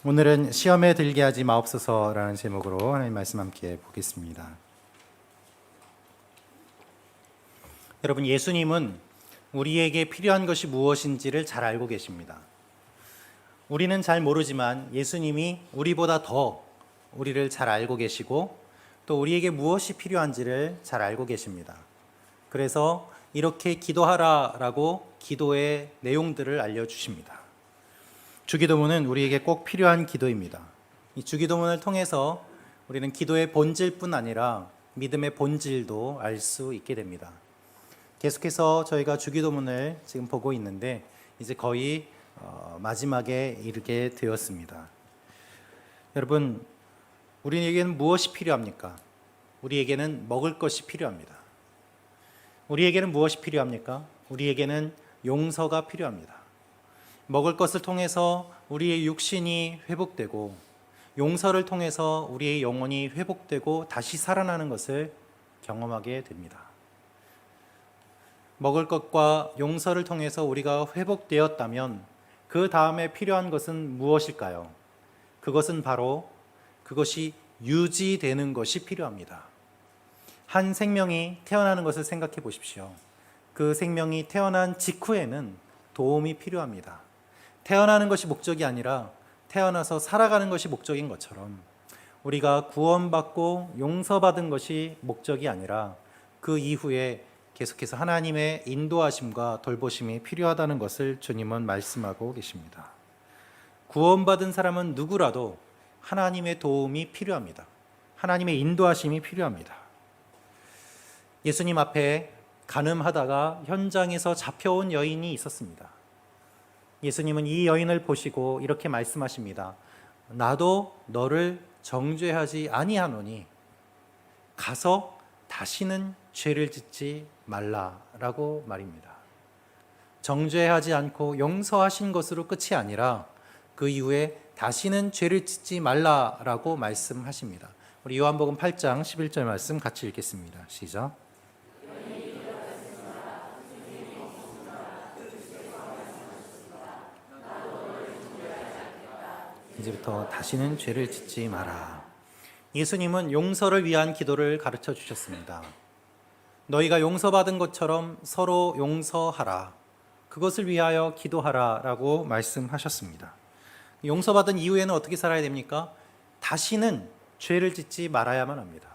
오늘은 시험에 들게 하지 마옵소서라는 제목으로 하나님 말씀 함께 보겠습니다. 여러분, 예수님은 우리에게 필요한 것이 무엇인지를 잘 알고 계십니다. 우리는 잘 모르지만 예수님이 우리보다 더 우리를 잘 알고 계시고 또 우리에게 무엇이 필요한지를 잘 알고 계십니다. 그래서 이렇게 기도하라라고 기도의 내용들을 알려주십니다. 주기도문은 우리에게 꼭 필요한 기도입니다. 이 주기도문을 통해서 우리는 기도의 본질뿐 아니라 믿음의 본질도 알 수 있게 됩니다. 계속해서 저희가 주기도문을 지금 보고 있는데 이제 거의 마지막에 이르게 되었습니다. 여러분, 우리에게는 무엇이 필요합니까? 우리에게는 먹을 것이 필요합니다. 우리에게는 무엇이 필요합니까? 우리에게는 용서가 필요합니다. 먹을 것을 통해서 우리의 육신이 회복되고 용서를 통해서 우리의 영혼이 회복되고 다시 살아나는 것을 경험하게 됩니다. 먹을 것과 용서를 통해서 우리가 회복되었다면 그 다음에 필요한 것은 무엇일까요? 그것은 바로 그것이 유지되는 것이 필요합니다. 한 생명이 태어나는 것을 생각해 보십시오. 그 생명이 태어난 직후에는 도움이 필요합니다. 태어나는 것이 목적이 아니라 태어나서 살아가는 것이 목적인 것처럼 우리가 구원받고 용서받은 것이 목적이 아니라 그 이후에 계속해서 하나님의 인도하심과 돌보심이 필요하다는 것을 주님은 말씀하고 계십니다. 구원받은 사람은 누구라도 하나님의 도움이 필요합니다. 하나님의 인도하심이 필요합니다. 예수님 앞에 간음하다가 현장에서 잡혀온 여인이 있었습니다. 예수님은 이 여인을 보시고 이렇게 말씀하십니다. 나도 너를 정죄하지 아니하노니 가서 다시는 죄를 짓지 말라라고 말입니다. 정죄하지 않고 용서하신 것으로 끝이 아니라 그 이후에 다시는 죄를 짓지 말라라고 말씀하십니다. 우리 요한복음 8장 11절 말씀 같이 읽겠습니다. 시작. 이제부터 다시는 죄를 짓지 마라. 예수님은 용서를 위한 기도를 가르쳐 주셨습니다. 너희가 용서받은 것처럼 서로 용서하라. 그것을 위하여 기도하라 라고 말씀하셨습니다. 용서받은 이후에는 어떻게 살아야 됩니까? 다시는 죄를 짓지 말아야만 합니다.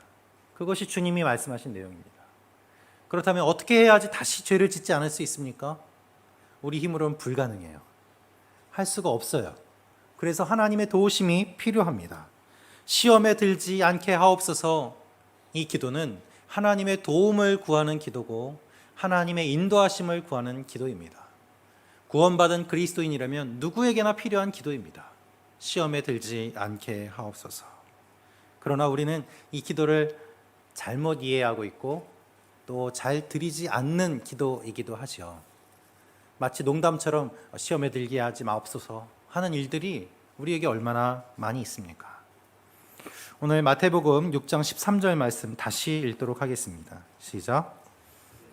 그것이 주님이 말씀하신 내용입니다. 그렇다면 어떻게 해야지 다시 죄를 짓지 않을 수 있습니까? 우리 힘으로는 불가능해요. 할 수가 없어요. 그래서 하나님의 도우심이 필요합니다. 시험에 들지 않게 하옵소서. 이 기도는 하나님의 도움을 구하는 기도고 하나님의 인도하심을 구하는 기도입니다. 구원받은 그리스도인이라면 누구에게나 필요한 기도입니다. 시험에 들지 않게 하옵소서. 그러나 우리는 이 기도를 잘못 이해하고 있고 또 잘 드리지 않는 기도이기도 하죠. 마치 농담처럼 시험에 들게 하지 마옵소서 하는 일들이 우리에게 얼마나 많이 있습니까? 오늘 마태복음 6장 13절 말씀 다시 읽도록 하겠습니다. 시작.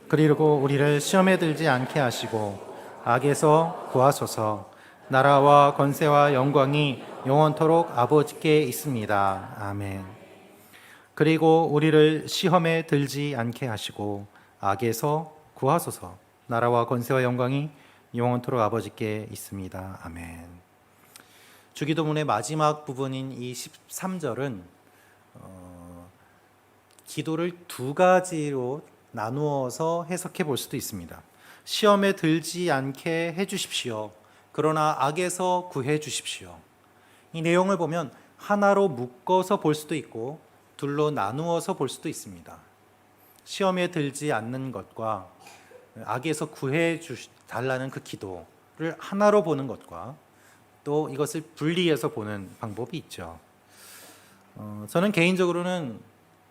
그리고 우리를 시험에 들지 않게 하시고 악에서 구하소서. 나라와 권세와 영광이 영원토록 아버지께 있습니다. 아멘. 그리고 우리를 시험에 들지 않게 하시고 악에서 구하소서. 나라와 권세와 영광이 영원토록 아버지께 있습니다. 아멘. 주기도문의 마지막 부분인 이 13절은 기도를 두 가지로 나누어서 해석해 볼 수도 있습니다. 시험에 들지 않게 해 주십시오. 그러나 악에서 구해 주십시오. 이 내용을 보면 하나로 묶어서 볼 수도 있고 둘로 나누어서 볼 수도 있습니다. 시험에 들지 않는 것과 악에서 구해 달라는 그 기도를 하나로 보는 것과 또 이것을 분리해서 보는 방법이 있죠. 저는 개인적으로는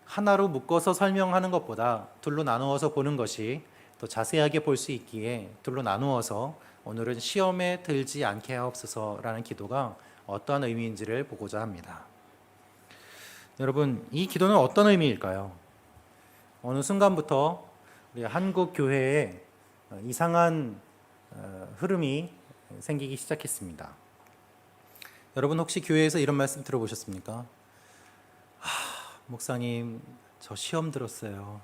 하나로 묶어서 설명하는 것보다 둘로 나누어서 보는 것이 더 자세하게 볼 수 있기에 둘로 나누어서 오늘은 시험에 들지 않게 하옵소서라는 기도가 어떠한 의미인지를 보고자 합니다. 여러분, 이 기도는 어떤 의미일까요? 어느 순간부터 우리 한국 교회에 이상한 흐름이 생기기 시작했습니다. 여러분 혹시 교회에서 이런 말씀 들어보셨습니까? 목사님, 저 시험 들었어요.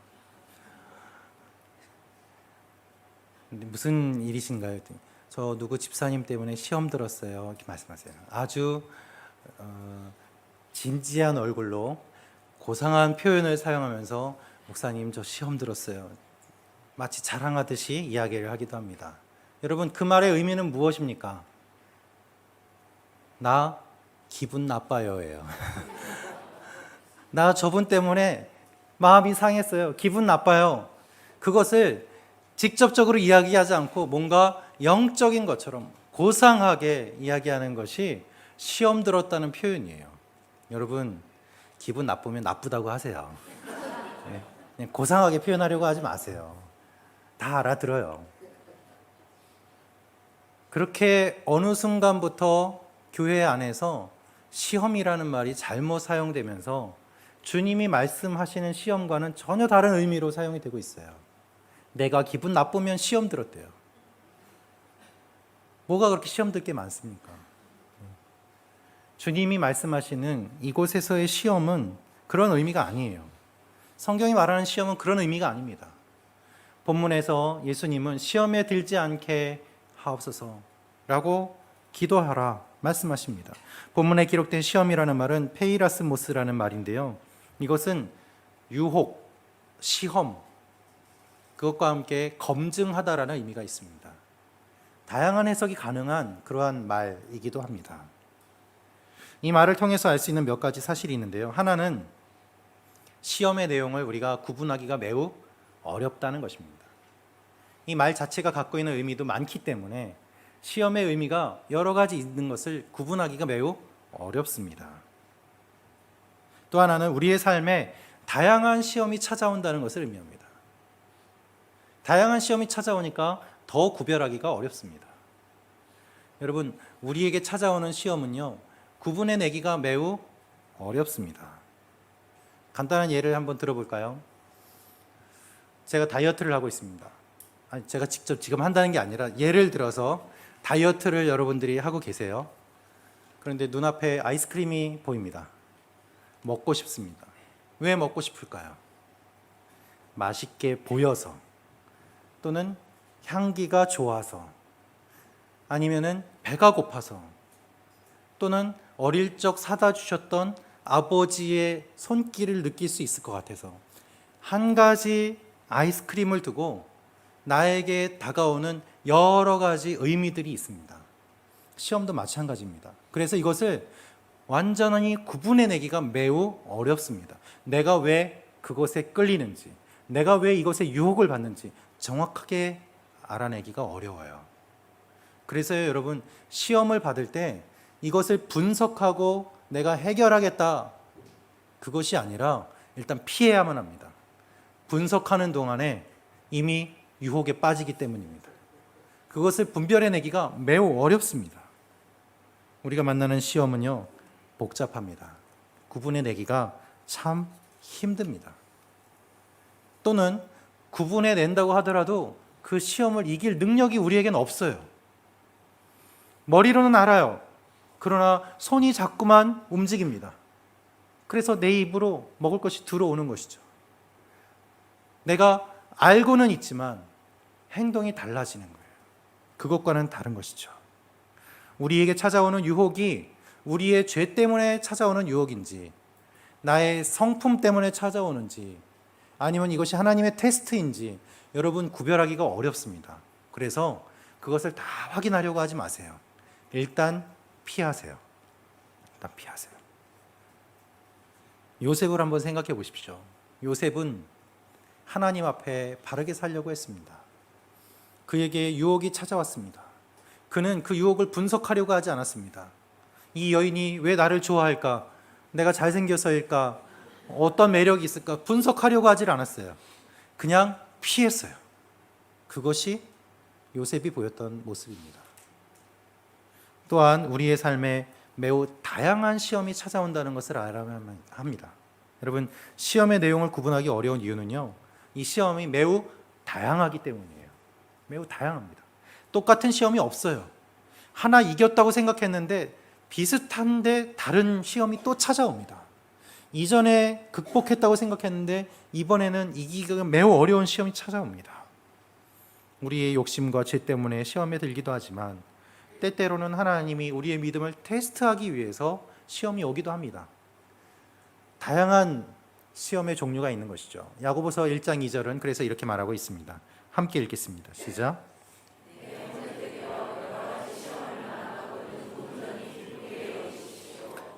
근데 무슨 일이신가요? 저 누구 집사님 때문에 시험 들었어요. 이렇게 말씀하세요. 아주 진지한 얼굴로 고상한 표현을 사용하면서 목사님, 저 시험 들었어요. 마치 자랑하듯이 이야기를 하기도 합니다. 여러분, 그 말의 의미는 무엇입니까? 나 기분 나빠요예요. 나 저분 때문에 마음이 상했어요. 기분 나빠요. 그것을 직접적으로 이야기하지 않고 뭔가 영적인 것처럼 고상하게 이야기하는 것이 시험 들었다는 표현이에요. 여러분, 기분 나쁘면 나쁘다고 하세요. 그냥 고상하게 표현하려고 하지 마세요. 다 알아들어요. 그렇게 어느 순간부터 교회 안에서 시험이라는 말이 잘못 사용되면서 주님이 말씀하시는 시험과는 전혀 다른 의미로 사용이 되고 있어요. 내가 기분 나쁘면 시험 들었대요. 뭐가 그렇게 시험 들 게 많습니까? 주님이 말씀하시는 이곳에서의 시험은 그런 의미가 아니에요. 성경이 말하는 시험은 그런 의미가 아닙니다. 본문에서 예수님은 시험에 들지 않게 하옵소서라고 기도하라 말씀하십니다. 본문에 기록된 시험이라는 말은 페이라스모스라는 말인데요. 이것은 유혹, 시험, 그것과 함께 검증하다라는 의미가 있습니다. 다양한 해석이 가능한 그러한 말이기도 합니다. 이 말을 통해서 알 수 있는 몇 가지 사실이 있는데요. 하나는 시험의 내용을 우리가 구분하기가 매우 어렵다는 것입니다. 이 말 자체가 갖고 있는 의미도 많기 때문에 시험의 의미가 여러 가지 있는 것을 구분하기가 매우 어렵습니다. 또 하나는 우리의 삶에 다양한 시험이 찾아온다는 것을 의미합니다. 다양한 시험이 찾아오니까 더 구별하기가 어렵습니다. 여러분, 우리에게 찾아오는 시험은요, 구분해내기가 매우 어렵습니다. 간단한 예를 한번 들어볼까요? 제가 다이어트를 하고 있습니다. 제가 직접 지금 한다는 게 아니라 예를 들어서 다이어트를 여러분들이 하고 계세요. 그런데 눈앞에 아이스크림이 보입니다. 먹고 싶습니다. 왜 먹고 싶을까요? 맛있게 보여서, 또는 향기가 좋아서, 아니면은 배가 고파서, 또는 어릴 적 사다 주셨던 아버지의 손길을 느낄 수 있을 것 같아서, 한 가지 아이스크림을 두고 나에게 다가오는 여러 가지 의미들이 있습니다. 시험도 마찬가지입니다. 그래서 이것을 완전히 구분해내기가 매우 어렵습니다. 내가 왜 그것에 끌리는지, 내가 왜 이것에 유혹을 받는지 정확하게 알아내기가 어려워요. 그래서요, 여러분, 시험을 받을 때 이것을 분석하고 내가 해결하겠다, 그것이 아니라 일단 피해야만 합니다. 분석하는 동안에 이미 유혹에 빠지기 때문입니다. 그것을 분별해내기가 매우 어렵습니다. 우리가 만나는 시험은요, 복잡합니다. 구분해내기가 참 힘듭니다. 또는 구분해낸다고 하더라도 그 시험을 이길 능력이 우리에게는 없어요. 머리로는 알아요. 그러나 손이 자꾸만 움직입니다. 그래서 내 입으로 먹을 것이 들어오는 것이죠. 내가 알고는 있지만 행동이 달라지는 거예요. 그것과는 다른 것이죠. 우리에게 찾아오는 유혹이 우리의 죄 때문에 찾아오는 유혹인지, 나의 성품 때문에 찾아오는지, 아니면 이것이 하나님의 테스트인지 여러분 구별하기가 어렵습니다. 그래서 그것을 다 확인하려고 하지 마세요. 일단 피하세요. 일단 피하세요. 요셉을 한번 생각해 보십시오. 요셉은 하나님 앞에 바르게 살려고 했습니다. 그에게 유혹이 찾아왔습니다. 그는 그 유혹을 분석하려고 하지 않았습니다. 이 여인이 왜 나를 좋아할까? 내가 잘생겨서일까? 어떤 매력이 있을까? 분석하려고 하질 않았어요. 그냥 피했어요. 그것이 요셉이 보였던 모습입니다. 또한 우리의 삶에 매우 다양한 시험이 찾아온다는 것을 알아야 합니다. 여러분, 시험의 내용을 구분하기 어려운 이유는요, 이 시험이 매우 다양하기 때문이에요. 매우 다양합니다. 똑같은 시험이 없어요. 하나 이겼다고 생각했는데 비슷한데 다른 시험이 또 찾아옵니다. 이전에 극복했다고 생각했는데 이번에는 이기기가 매우 어려운 시험이 찾아옵니다. 우리의 욕심과 죄 때문에 시험에 들기도 하지만 때때로는 하나님이 우리의 믿음을 테스트하기 위해서 시험이 오기도 합니다. 다양한 시험의 종류가 있는 것이죠. 야고보서 1장 2절은 그래서 이렇게 말하고 있습니다. 함께 읽겠습니다. 시작.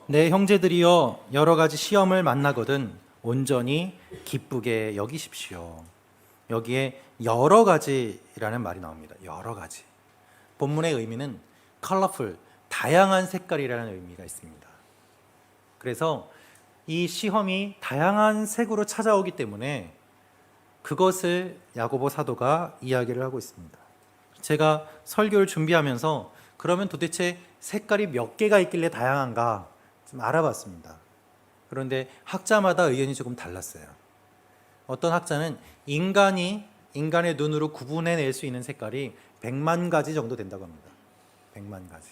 내 형제들이여 여러 가지 시험을 만나거든 온전히 기쁘게 여기십시오. 여기에 여러 가지라는 말이 나옵니다. 여러 가지. 본문의 의미는 colorful, 다양한 색깔이라는 의미가 있습니다. 그래서 이 시험이 다양한 색으로 찾아오기 때문에 그것을 야고보 사도가 이야기를 하고 있습니다. 제가 설교를 준비하면서 그러면 도대체 색깔이 몇 개가 있길래 다양한가 좀 알아봤습니다. 그런데 학자마다 의견이 조금 달랐어요. 어떤 학자는 인간의 눈으로 구분해낼 수 있는 색깔이 100만 가지 정도 된다고 합니다. 100만 가지.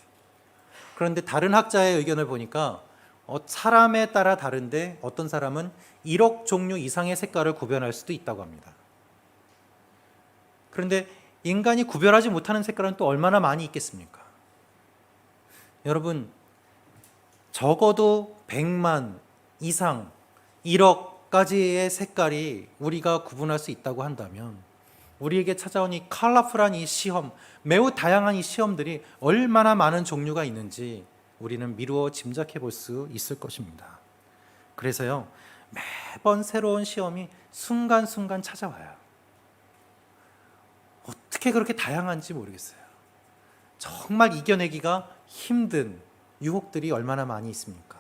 그런데 다른 학자의 의견을 보니까 사람에 따라 다른데 어떤 사람은 1억 종류 이상의 색깔을 구별할 수도 있다고 합니다. 그런데 인간이 구별하지 못하는 색깔은 또 얼마나 많이 있겠습니까? 여러분, 적어도 100만 이상 1억 가지의 색깔이 우리가 구분할 수 있다고 한다면 우리에게 찾아온 이 컬러풀한 이 시험, 매우 다양한 이 시험들이 얼마나 많은 종류가 있는지 우리는 미루어 짐작해 볼 수 있을 것입니다. 그래서요, 매번 새로운 시험이 순간순간 찾아와요. 어떻게 그렇게 다양한지 모르겠어요. 정말 이겨내기가 힘든 유혹들이 얼마나 많이 있습니까?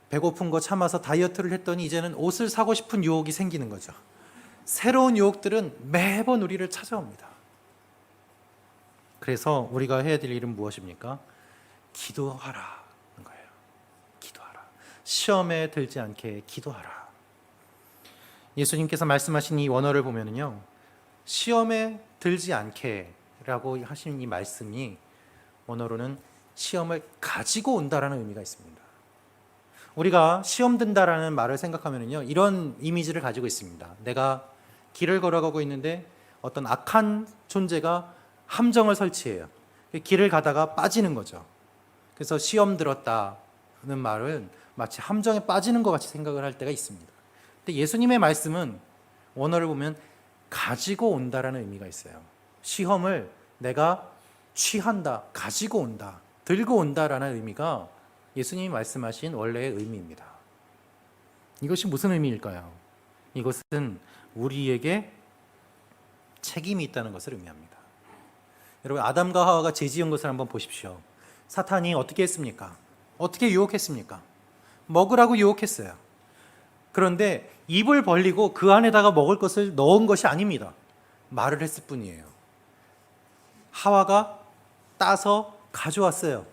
배고픈 거 참아서 다이어트를 했더니 이제는 옷을 사고 싶은 유혹이 생기는 거죠. 새로운 유혹들은 매번 우리를 찾아옵니다. 그래서 우리가 해야 될 일은 무엇입니까? 기도하라는 거예요. 기도하라. 시험에 들지 않게 기도하라. 예수님께서 말씀하신 이 원어를 보면은요, 시험에 들지 않게라고 하신 이 말씀이 원어로는 시험을 가지고 온다라는 의미가 있습니다. 우리가 시험 든다라는 말을 생각하면은요, 이런 이미지를 가지고 있습니다. 내가 길을 걸어가고 있는데 어떤 악한 존재가 함정을 설치해요. 길을 가다가 빠지는 거죠. 그래서 시험 들었다는 말은 마치 함정에 빠지는 것 같이 생각을 할 때가 있습니다. 근데 예수님의 말씀은 원어를 보면 가지고 온다라는 의미가 있어요. 시험을 내가 취한다, 가지고 온다, 들고 온다라는 의미가 예수님이 말씀하신 원래의 의미입니다. 이것이 무슨 의미일까요? 이것은 우리에게 책임이 있다는 것을 의미합니다. 여러분, 아담과 하와가 죄 지은 것을 한번 보십시오. 사탄이 어떻게 했습니까? 어떻게 유혹했습니까? 먹으라고 유혹했어요. 그런데 입을 벌리고 그 안에다가 먹을 것을 넣은 것이 아닙니다. 말을 했을 뿐이에요. 하와가 따서 가져왔어요.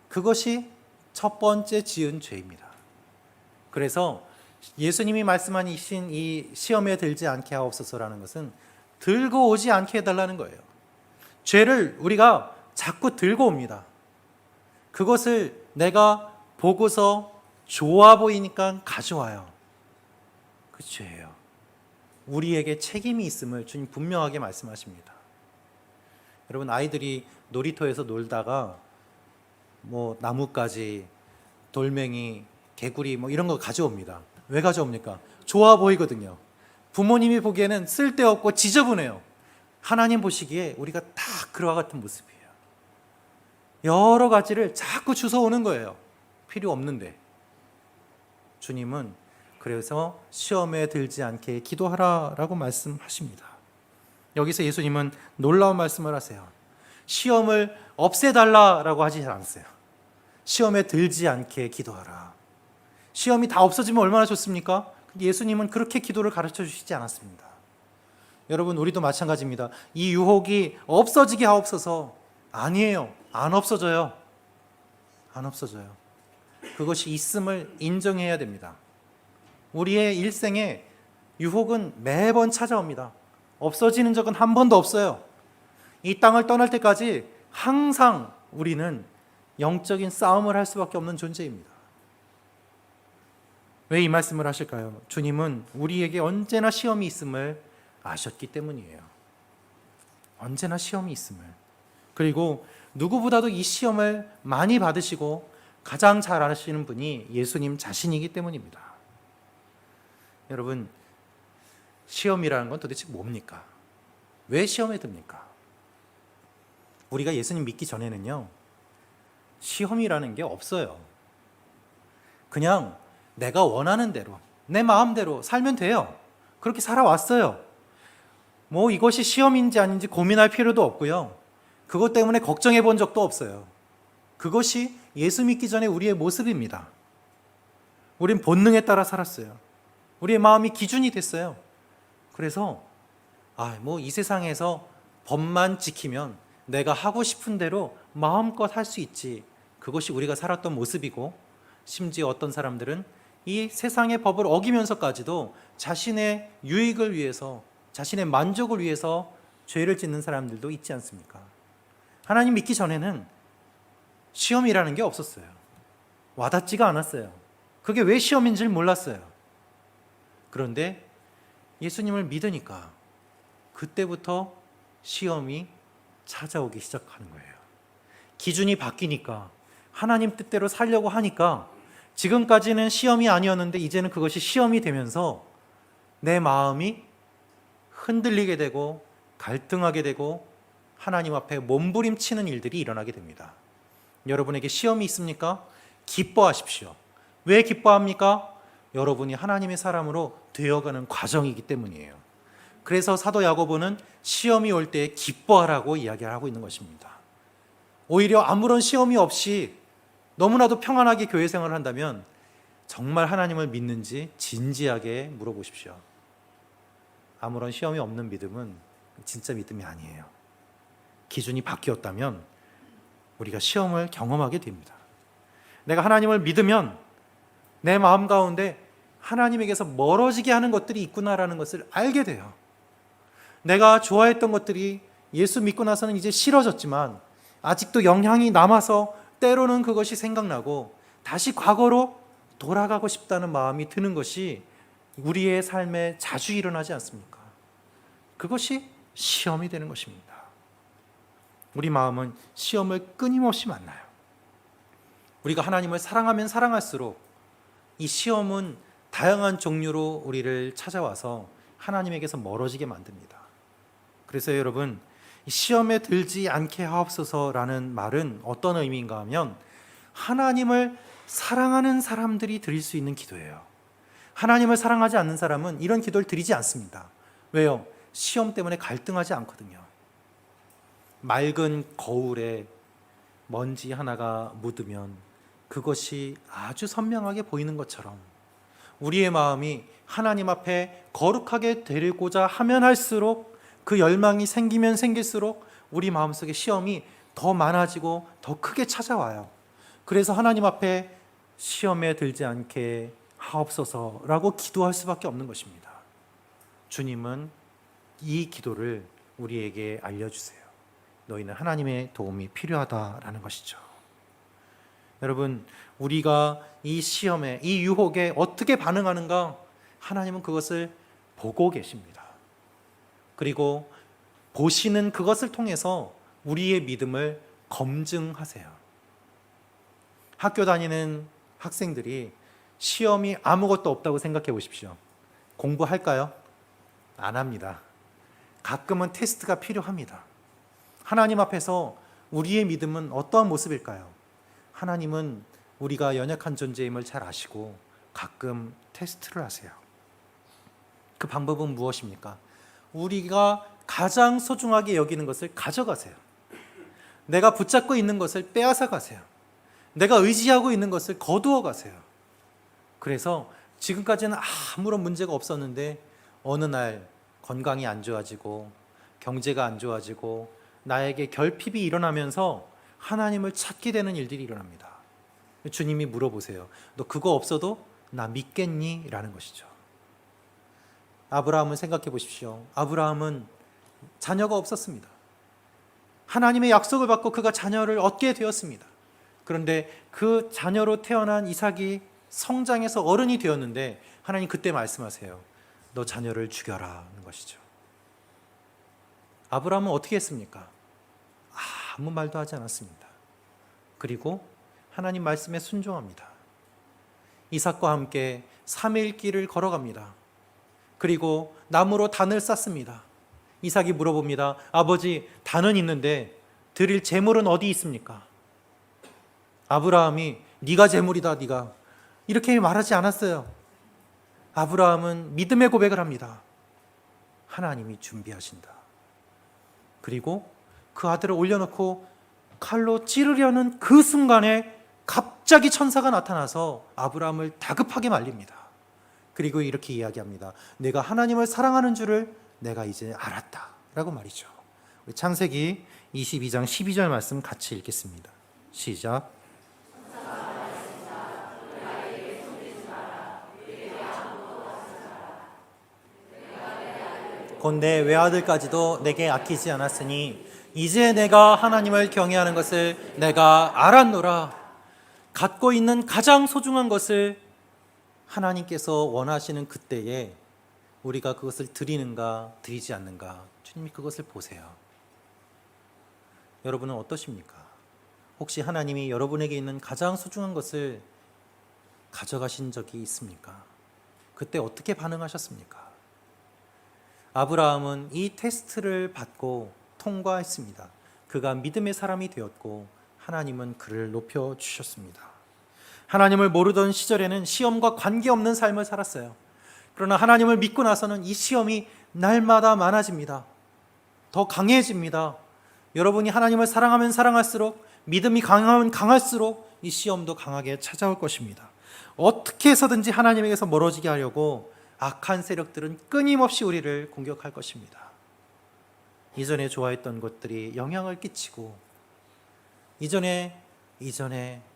그것이 첫 번째 지은 죄입니다. 그래서 예수님이 말씀하신 이 시험에 들지 않게 하옵소서라는 것은 들고 오지 않게 해달라는 거예요. 죄를 우리가 자꾸 들고 옵니다. 그것을 내가 보고서 좋아 보이니까 가져와요. 그 죄예요. 우리에게 책임이 있음을 주님 분명하게 말씀하십니다. 여러분, 아이들이 놀이터에서 놀다가 나뭇가지, 돌멩이, 개구리 이런 거 가져옵니다. 왜 가져옵니까? 좋아 보이거든요. 부모님이 보기에는 쓸데없고 지저분해요. 하나님 보시기에 우리가 다 그와 같은 모습이에요. 여러 가지를 자꾸 주워오는 거예요. 필요 없는데. 주님은 그래서 시험에 들지 않게 기도하라라고 말씀하십니다. 여기서 예수님은 놀라운 말씀을 하세요. 시험을 없애달라라고 하지 않았어요. 시험에 들지 않게 기도하라. 시험이 다 없어지면 얼마나 좋습니까? 예수님은 그렇게 기도를 가르쳐 주시지 않았습니다. 여러분, 우리도 마찬가지입니다. 이 유혹이 없어지게 하옵소서. 아니에요. 안 없어져요. 안 없어져요. 그것이 있음을 인정해야 됩니다. 우리의 일생에 유혹은 매번 찾아옵니다. 없어지는 적은 한 번도 없어요. 이 땅을 떠날 때까지 항상 우리는 영적인 싸움을 할 수밖에 없는 존재입니다. 왜 이 말씀을 하실까요? 주님은 우리에게 언제나 시험이 있음을 아셨기 때문이에요. 언제나 시험이 있음을. 그리고 누구보다도 이 시험을 많이 받으시고 가장 잘 아시는 분이 예수님 자신이기 때문입니다. 여러분, 시험이라는 건 도대체 뭡니까? 왜 시험에 듭니까? 우리가 예수님 믿기 전에는요, 시험이라는 게 없어요. 그냥 내가 원하는 대로, 내 마음대로 살면 돼요. 그렇게 살아왔어요. 뭐 이것이 시험인지 아닌지 고민할 필요도 없고요. 그것 때문에 걱정해 본 적도 없어요. 그것이 예수 믿기 전에 우리의 모습입니다. 우린 본능에 따라 살았어요. 우리의 마음이 기준이 됐어요. 그래서 뭐 이 세상에서 법만 지키면 내가 하고 싶은 대로 마음껏 할 수 있지. 그것이 우리가 살았던 모습이고, 심지어 어떤 사람들은 이 세상의 법을 어기면서까지도 자신의 유익을 위해서, 자신의 만족을 위해서 죄를 짓는 사람들도 있지 않습니까? 하나님 믿기 전에는 시험이라는 게 없었어요. 와닿지가 않았어요. 그게 왜 시험인지를 몰랐어요. 그런데 예수님을 믿으니까 그때부터 시험이 찾아오기 시작하는 거예요. 기준이 바뀌니까, 하나님 뜻대로 살려고 하니까, 지금까지는 시험이 아니었는데 이제는 그것이 시험이 되면서 내 마음이 흔들리게 되고 갈등하게 되고 하나님 앞에 몸부림치는 일들이 일어나게 됩니다. 여러분에게 시험이 있습니까? 기뻐하십시오. 왜 기뻐합니까? 여러분이 하나님의 사람으로 되어가는 과정이기 때문이에요. 그래서 사도 야고보는 시험이 올 때 기뻐하라고 이야기를 하고 있는 것입니다. 오히려 아무런 시험이 없이 너무나도 평안하게 교회 생활을 한다면 정말 하나님을 믿는지 진지하게 물어보십시오. 아무런 시험이 없는 믿음은 진짜 믿음이 아니에요. 기준이 바뀌었다면 우리가 시험을 경험하게 됩니다. 내가 하나님을 믿으면 내 마음 가운데 하나님에게서 멀어지게 하는 것들이 있구나라는 것을 알게 돼요. 내가 좋아했던 것들이 예수 믿고 나서는 이제 싫어졌지만 아직도 영향이 남아서 때로는 그것이 생각나고 다시 과거로 돌아가고 싶다는 마음이 드는 것이 우리의 삶에 자주 일어나지 않습니까? 그것이 시험이 되는 것입니다. 우리 마음은 시험을 끊임없이 만나요. 우리가 하나님을 사랑하면 사랑할수록 이 시험은 다양한 종류로 우리를 찾아와서 하나님에게서 멀어지게 만듭니다. 그래서 여러분, 시험에 들지 않게 하옵소서라는 말은 어떤 의미인가 하면 하나님을 사랑하는 사람들이 드릴 수 있는 기도예요. 하나님을 사랑하지 않는 사람은 이런 기도를 드리지 않습니다. 왜요? 시험 때문에 갈등하지 않거든요. 맑은 거울에 먼지 하나가 묻으면 그것이 아주 선명하게 보이는 것처럼 우리의 마음이 하나님 앞에 거룩하게 되고자 하면 할수록, 그 열망이 생기면 생길수록 우리 마음속에 시험이 더 많아지고 더 크게 찾아와요. 그래서 하나님 앞에 시험에 들지 않게 하옵소서라고 기도할 수밖에 없는 것입니다. 주님은 이 기도를 우리에게 알려주세요. 너희는 하나님의 도움이 필요하다라는 것이죠. 여러분, 우리가 이 시험에, 이 유혹에 어떻게 반응하는가, 하나님은 그것을 보고 계십니다. 그리고 보시는 그것을 통해서 우리의 믿음을 검증하세요. 학교 다니는 학생들이 시험이 아무것도 없다고 생각해 보십시오. 공부할까요? 안 합니다. 가끔은 테스트가 필요합니다. 하나님 앞에서 우리의 믿음은 어떠한 모습일까요? 하나님은 우리가 연약한 존재임을 잘 아시고 가끔 테스트를 하세요. 그 방법은 무엇입니까? 우리가 가장 소중하게 여기는 것을 가져가세요. 내가 붙잡고 있는 것을 빼앗아 가세요. 내가 의지하고 있는 것을 거두어 가세요. 그래서 지금까지는 아무런 문제가 없었는데 어느 날 건강이 안 좋아지고 경제가 안 좋아지고 나에게 결핍이 일어나면서 하나님을 찾게 되는 일들이 일어납니다. 주님이 물어보세요. 너 그거 없어도 나 믿겠니? 라는 것이죠. 아브라함은 생각해 보십시오. 아브라함은 자녀가 없었습니다. 하나님의 약속을 받고 그가 자녀를 얻게 되었습니다. 그런데 그 자녀로 태어난 이삭이 성장해서 어른이 되었는데 하나님 그때 말씀하세요. 너 자녀를 죽여라 하는 것이죠. 아브라함은 어떻게 했습니까? 아무 말도 하지 않았습니다. 그리고 하나님 말씀에 순종합니다. 이삭과 함께 3일 길을 걸어갑니다. 그리고 나무로 단을 쌓습니다. 이삭이 물어봅니다. 아버지, 단은 있는데 드릴 제물은 어디 있습니까? 아브라함이 네가 제물이다, 네가. 이렇게 말하지 않았어요. 아브라함은 믿음의 고백을 합니다. 하나님이 준비하신다. 그리고 그 아들을 올려놓고 칼로 찌르려는 그 순간에 갑자기 천사가 나타나서 아브라함을 다급하게 말립니다. 그리고 이렇게 이야기합니다. 내가 하나님을 사랑하는 줄을 내가 이제 알았다 라고 말이죠. 우리 창세기 22장 12절 말씀 같이 읽겠습니다. 시작. 곧 내 외아들까지도 내게 아끼지 않았으니 이제 내가 하나님을 경외하는 것을 내가 알았노라. 갖고 있는 가장 소중한 것을 하나님께서 원하시는 그때에 우리가 그것을 드리는가 드리지 않는가, 주님이 그것을 보세요. 여러분은 어떠십니까? 혹시 하나님이 여러분에게 있는 가장 소중한 것을 가져가신 적이 있습니까? 그때 어떻게 반응하셨습니까? 아브라함은 이 테스트를 받고 통과했습니다. 그가 믿음의 사람이 되었고 하나님은 그를 높여주셨습니다. 하나님을 모르던 시절에는 시험과 관계없는 삶을 살았어요. 그러나 하나님을 믿고 나서는 이 시험이 날마다 많아집니다. 더 강해집니다. 여러분이 하나님을 사랑하면 사랑할수록, 믿음이 강하면 강할수록 이 시험도 강하게 찾아올 것입니다. 어떻게 해서든지 하나님에게서 멀어지게 하려고 악한 세력들은 끊임없이 우리를 공격할 것입니다. 이전에 좋아했던 것들이 영향을 끼치고 이전에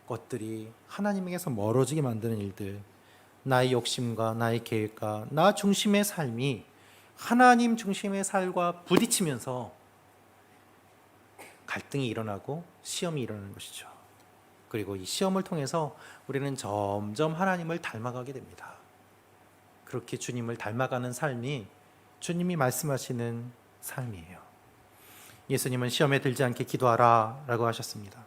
것들이 하나님에게서 멀어지게 만드는 일들, 나의 욕심과 나의 계획과 나 중심의 삶이 하나님 중심의 삶과 부딪히면서 갈등이 일어나고 시험이 일어나는 것이죠. 그리고 이 시험을 통해서 우리는 점점 하나님을 닮아가게 됩니다. 그렇게 주님을 닮아가는 삶이 주님이 말씀하시는 삶이에요. 예수님은 시험에 들지 않게 기도하라 라고 하셨습니다.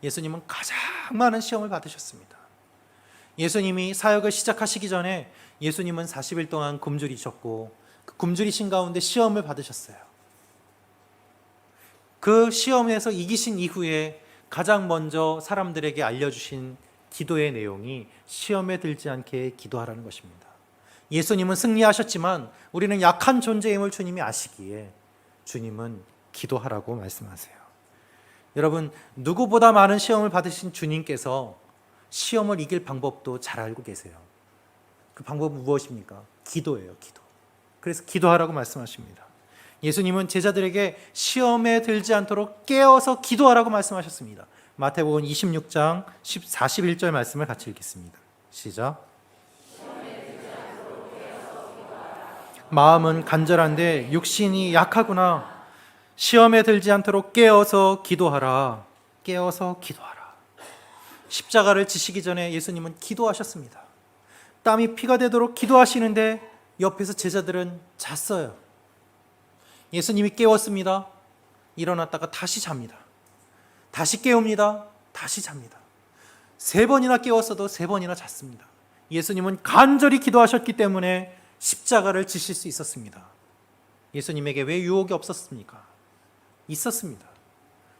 예수님은 가장 많은 시험을 받으셨습니다. 예수님이 사역을 시작하시기 전에 예수님은 40일 동안 굶주리셨고 그 굶주리신 가운데 시험을 받으셨어요. 그 시험에서 이기신 이후에 가장 먼저 사람들에게 알려주신 기도의 내용이 시험에 들지 않게 기도하라는 것입니다. 예수님은 승리하셨지만 우리는 약한 존재임을 주님이 아시기에 주님은 기도하라고 말씀하세요. 여러분, 누구보다 많은 시험을 받으신 주님께서 시험을 이길 방법도 잘 알고 계세요. 그 방법은 무엇입니까? 기도예요, 기도. 그래서 기도하라고 말씀하십니다. 예수님은 제자들에게 시험에 들지 않도록 깨어서 기도하라고 말씀하셨습니다. 마태복음 26장 41절 말씀을 같이 읽겠습니다. 시작. 마음은 간절한데 육신이 약하구나. 시험에 들지 않도록 깨어서 기도하라. 깨어서 기도하라. 십자가를 지시기 전에 예수님은 기도하셨습니다. 땀이 피가 되도록 기도하시는데 옆에서 제자들은 잤어요. 예수님이 깨웠습니다. 일어났다가 다시 잡니다. 다시 깨웁니다. 다시 잡니다. 3번이나 깨웠어도 3번이나 잤습니다. 예수님은 간절히 기도하셨기 때문에 십자가를 지실 수 있었습니다. 예수님에게 왜 유혹이 없었습니까? 있었습니다.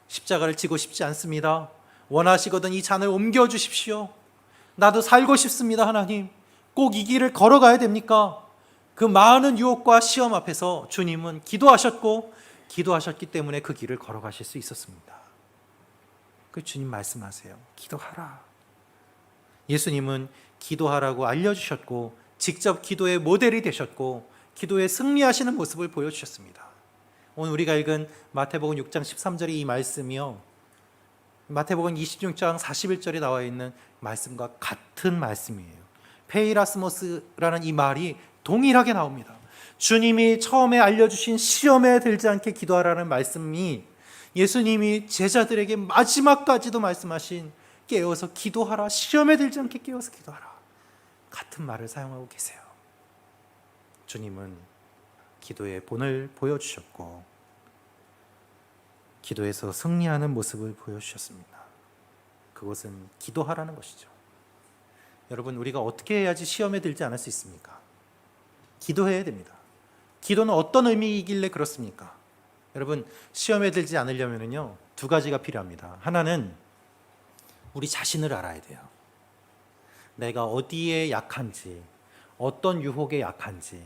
십자가를 지고 싶지 않습니다. 원하시거든 이 잔을 옮겨주십시오. 나도 살고 싶습니다. 하나님, 꼭 이 길을 걸어가야 됩니까? 그 많은 유혹과 시험 앞에서 주님은 기도하셨고 기도하셨기 때문에 그 길을 걸어가실 수 있었습니다. 그 주님 말씀하세요. 기도하라. 예수님은 기도하라고 알려주셨고 직접 기도의 모델이 되셨고 기도에 승리하시는 모습을 보여주셨습니다. 오늘 우리가 읽은 마태복음 6장 13절의 이 말씀이요, 마태복음 26장 41절에 나와 있는 말씀과 같은 말씀이에요. 페이라스모스라는 이 말이 동일하게 나옵니다. 주님이 처음에 알려주신 시험에 들지 않게 기도하라는 말씀이 예수님이 제자들에게 마지막까지도 말씀하신 깨어서 기도하라, 시험에 들지 않게 깨어서 기도하라, 같은 말을 사용하고 계세요. 주님은 기도의 본을 보여주셨고 기도에서 승리하는 모습을 보여주셨습니다. 그것은 기도하라는 것이죠. 여러분, 우리가 어떻게 해야지 시험에 들지 않을 수 있습니까? 기도해야 됩니다. 기도는 어떤 의미이길래 그렇습니까? 여러분, 시험에 들지 않으려면요, 두 가지가 필요합니다. 하나는 우리 자신을 알아야 돼요. 내가 어디에 약한지, 어떤 유혹에 약한지,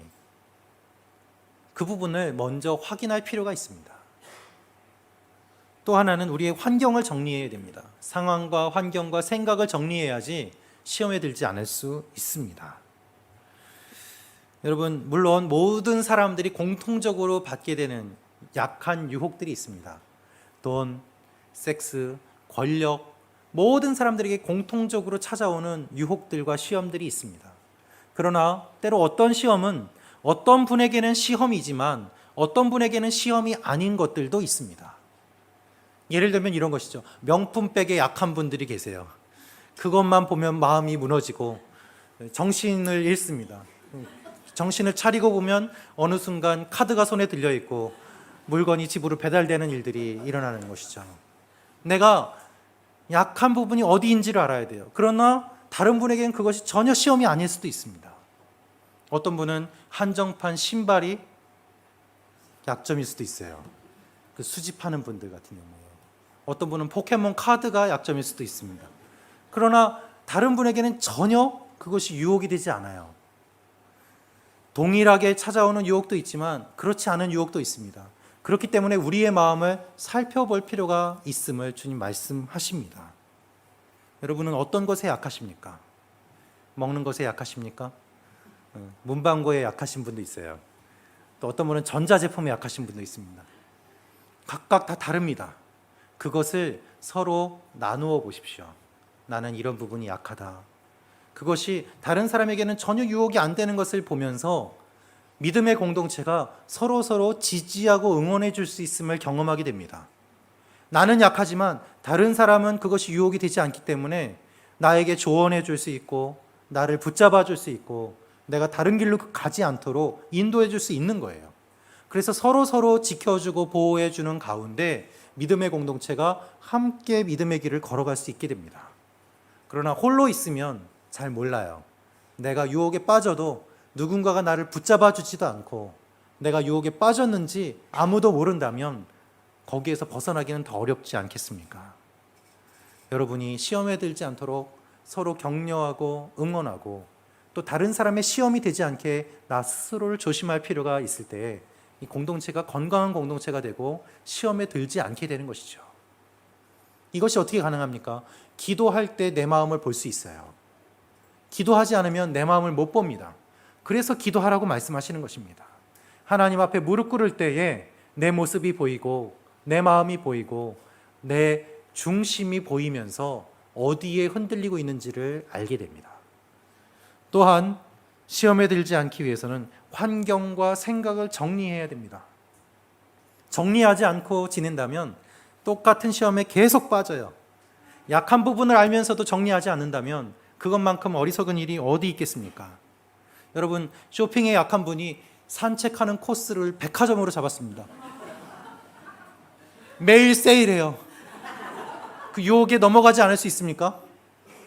그 부분을 먼저 확인할 필요가 있습니다. 또 하나는 우리의 환경을 정리해야 됩니다. 상황과 환경과 생각을 정리해야지 시험에 들지 않을 수 있습니다. 여러분, 물론 모든 사람들이 공통적으로 받게 되는 약한 유혹들이 있습니다. 돈, 섹스, 권력, 모든 사람들에게 공통적으로 찾아오는 유혹들과 시험들이 있습니다. 그러나 때로 어떤 시험은 어떤 분에게는 시험이지만 어떤 분에게는 시험이 아닌 것들도 있습니다. 예를 들면 이런 것이죠. 명품백에 약한 분들이 계세요. 그것만 보면 마음이 무너지고 정신을 잃습니다. 정신을 차리고 보면 어느 순간 카드가 손에 들려 있고 물건이 집으로 배달되는 일들이 일어나는 것이죠. 내가 약한 부분이 어디인지를 알아야 돼요. 그러나 다른 분에게는 그것이 전혀 시험이 아닐 수도 있습니다. 어떤 분은 한정판 신발이 약점일 수도 있어요. 그 수집하는 분들 같은 경우에. 어떤 분은 포켓몬 카드가 약점일 수도 있습니다. 그러나 다른 분에게는 전혀 그것이 유혹이 되지 않아요. 동일하게 찾아오는 유혹도 있지만 그렇지 않은 유혹도 있습니다. 그렇기 때문에 우리의 마음을 살펴볼 필요가 있음을 주님 말씀하십니다. 여러분은 어떤 것에 약하십니까? 먹는 것에 약하십니까? 문방구에 약하신 분도 있어요. 또 어떤 분은 전자제품에 약하신 분도 있습니다. 각각 다 다릅니다. 그것을 서로 나누어 보십시오. 나는 이런 부분이 약하다. 그것이 다른 사람에게는 전혀 유혹이 안 되는 것을 보면서 믿음의 공동체가 서로 지지하고 응원해 줄 수 있음을 경험하게 됩니다. 나는 약하지만 다른 사람은 그것이 유혹이 되지 않기 때문에 나에게 조언해 줄 수 있고 나를 붙잡아 줄 수 있고 내가 다른 길로 가지 않도록 인도해 줄 수 있는 거예요. 그래서 서로 지켜주고 보호해 주는 가운데 믿음의 공동체가 함께 믿음의 길을 걸어갈 수 있게 됩니다. 그러나 홀로 있으면 잘 몰라요. 내가 유혹에 빠져도 누군가가 나를 붙잡아 주지도 않고 내가 유혹에 빠졌는지 아무도 모른다면 거기에서 벗어나기는 더 어렵지 않겠습니까? 여러분이 시험에 들지 않도록 서로 격려하고 응원하고 또 다른 사람의 시험이 되지 않게 나 스스로를 조심할 필요가 있을 때 이 공동체가 건강한 공동체가 되고 시험에 들지 않게 되는 것이죠. 이것이 어떻게 가능합니까? 기도할 때 내 마음을 볼 수 있어요. 기도하지 않으면 내 마음을 못 봅니다. 그래서 기도하라고 말씀하시는 것입니다. 하나님 앞에 무릎 꿇을 때에 내 모습이 보이고 내 마음이 보이고 내 중심이 보이면서 어디에 흔들리고 있는지를 알게 됩니다. 또한 시험에 들지 않기 위해서는 환경과 생각을 정리해야 됩니다. 정리하지 않고 지낸다면 똑같은 시험에 계속 빠져요. 약한 부분을 알면서도 정리하지 않는다면 그것만큼 어리석은 일이 어디 있겠습니까? 여러분, 쇼핑에 약한 분이 산책하는 코스를 백화점으로 잡았습니다. 매일 세일해요. 그 유혹에 넘어가지 않을 수 있습니까?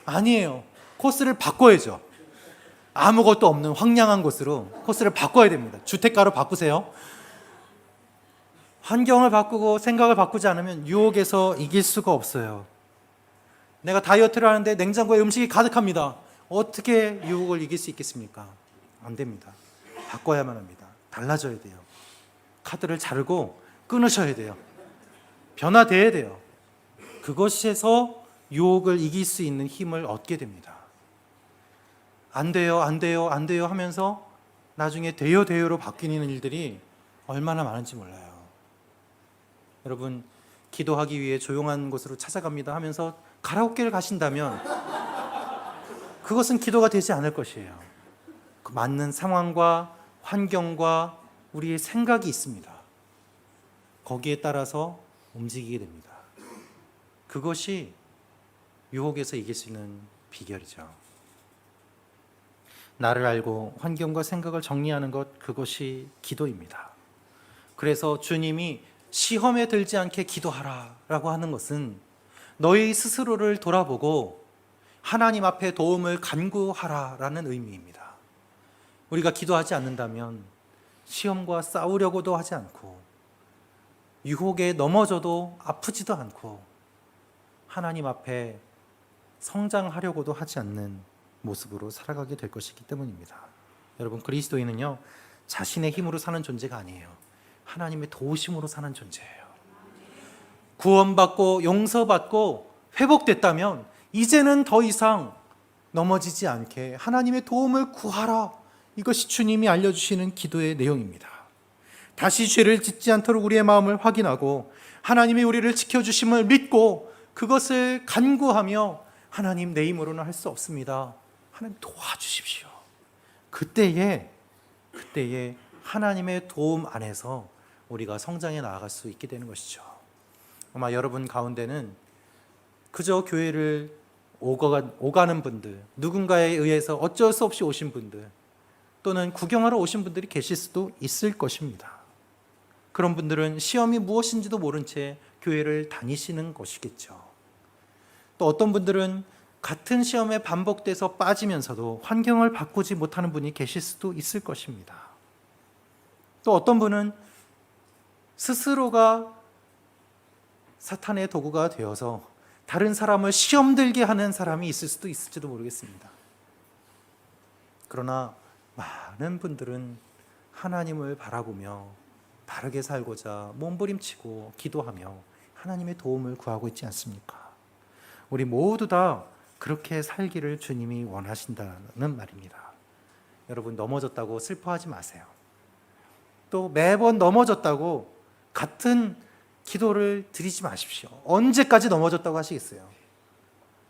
아니에요. 코스를 바꿔야죠. 아무것도 없는 황량한 곳으로 코스를 바꿔야 됩니다. 주택가로 바꾸세요. 환경을 바꾸고 생각을 바꾸지 않으면 유혹에서 이길 수가 없어요. 내가 다이어트를 하는데 냉장고에 음식이 가득합니다. 어떻게 유혹을 이길 수 있겠습니까? 안 됩니다. 바꿔야만 합니다. 달라져야 돼요. 카드를 자르고 끊으셔야 돼요. 변화돼야 돼요. 그것에서 유혹을 이길 수 있는 힘을 얻게 됩니다. 안 돼요, 안 돼요, 안 돼요 하면서 나중에 돼요로 바뀌는 일들이 얼마나 많은지 몰라요. 여러분, 기도하기 위해 조용한 곳으로 찾아갑니다 하면서 가라오케를 가신다면 그것은 기도가 되지 않을 것이에요. 그 맞는 상황과 환경과 우리의 생각이 있습니다. 거기에 따라서 움직이게 됩니다. 그것이 유혹에서 이길 수 있는 비결이죠. 나를 알고 환경과 생각을 정리하는 것, 그것이 기도입니다. 그래서 주님이 시험에 들지 않게 기도하라 라고 하는 것은 너희 스스로를 돌아보고 하나님 앞에 도움을 간구하라 라는 의미입니다. 우리가 기도하지 않는다면 시험과 싸우려고도 하지 않고 유혹에 넘어져도 아프지도 않고 하나님 앞에 성장하려고도 하지 않는 모습으로 살아가게 될 것이기 때문입니다. 여러분, 그리스도인은요, 자신의 힘으로 사는 존재가 아니에요. 하나님의 도우심으로 사는 존재예요. 구원받고 용서받고 회복됐다면 이제는 더 이상 넘어지지 않게 하나님의 도움을 구하라. 이것이 주님이 알려주시는 기도의 내용입니다. 다시 죄를 짓지 않도록 우리의 마음을 확인하고 하나님이 우리를 지켜주심을 믿고 그것을 간구하며 하나님, 내 힘으로는 할 수 없습니다. 하나님 도와주십시오. 그때에 하나님의 도움 안에서 우리가 성장해 나아갈 수 있게 되는 것이죠. 아마 여러분 가운데는 그저 교회를 오가는 분들, 누군가에 의해서 어쩔 수 없이 오신 분들, 또는 구경하러 오신 분들이 계실 수도 있을 것입니다. 그런 분들은 시험이 무엇인지도 모른 채 교회를 다니시는 것이겠죠. 또 어떤 분들은 같은 시험에 반복돼서 빠지면서도 환경을 바꾸지 못하는 분이 계실 수도 있을 것입니다. 또 어떤 분은 스스로가 사탄의 도구가 되어서 다른 사람을 시험 들게 하는 사람이 있을 수도 있을지도 모르겠습니다. 그러나 많은 분들은 하나님을 바라보며 바르게 살고자 몸부림치고 기도하며 하나님의 도움을 구하고 있지 않습니까? 우리 모두 다 그렇게 살기를 주님이 원하신다는 말입니다. 여러분, 넘어졌다고 슬퍼하지 마세요. 또 매번 넘어졌다고 같은 기도를 드리지 마십시오. 언제까지 넘어졌다고 하시겠어요?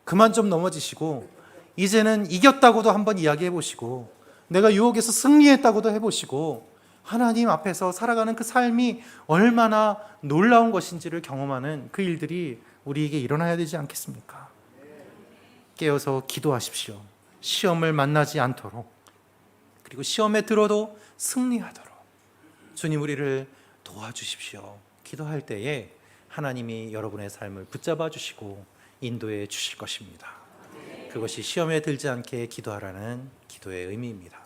그만 좀 넘어지시고 이제는 이겼다고도 한번 이야기해 보시고 내가 유혹에서 승리했다고도 해보시고 하나님 앞에서 살아가는 그 삶이 얼마나 놀라운 것인지를 경험하는 그 일들이 우리에게 일어나야 되지 않겠습니까? 깨어서 기도하십시오. 시험을 만나지 않도록, 그리고 시험에 들어도 승리하도록 주님 우리를 도와주십시오. 기도할 때에 하나님이 여러분의 삶을 붙잡아 주시고 인도해 주실 것입니다. 그것이 시험에 들지 않게 기도하라는 기도의 의미입니다.